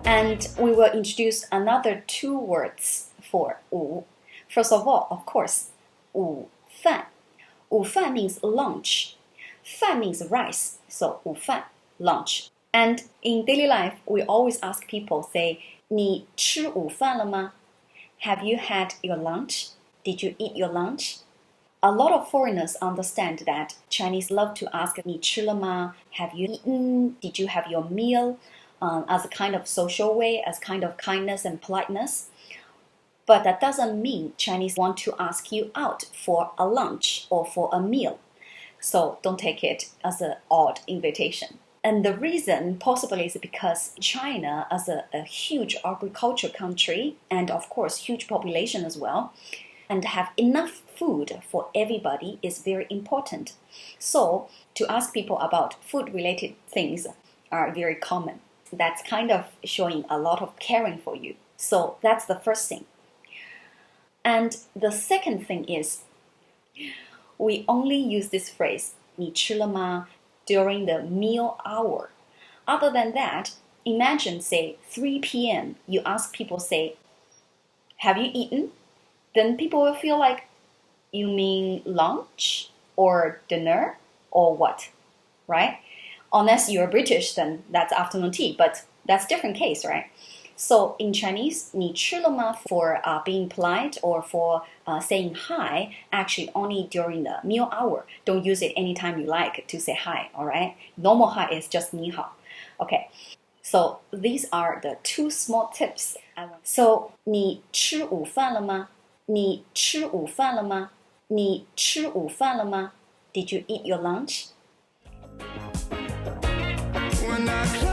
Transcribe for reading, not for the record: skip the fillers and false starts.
And we will introduce another 2 words for 午. First of all, of course, 午饭. 午饭 means lunch. 饭 means rice, so 午饭, lunch. And in daily life, we always ask people, say, 你吃午饭了吗? Have you had your lunch? Did you eat your lunch? A lot of foreigners understand that Chinese love to ask 你吃了吗? Have you eaten? Did you have your meal? As a kind of social way, as kind of kindness and politeness. But that doesn't mean Chinese want to ask you out for a lunch or for a meal. So don't take it as an odd invitation. And the reason possibly is because China, as a huge agriculture country, and of course huge population as well, and have enough food for everybody is very important. So to ask people about food-related things are very common. That's kind of showing a lot of caring for you. So that's the first thing. And the second thing is, we only use this phrase, 你吃了吗? during the meal hour. Other than that, imagine, say, 3 p.m., you ask people, say, have you eaten? Then people will feel like, you mean lunch or dinner or what, right? Unless you're British, then that's afternoon tea, but that's a different case, right? So in Chinese, 你吃了吗 for being polite or for saying hi, actually only during the meal hour. Don't use it anytime you like to say hi, all right? Normal hi is just 你好. Okay, so these are the 2 small tips. So 你吃午饭了吗? 你吃午饭了吗? 你吃午饭了吗? Did you eat your lunch? When I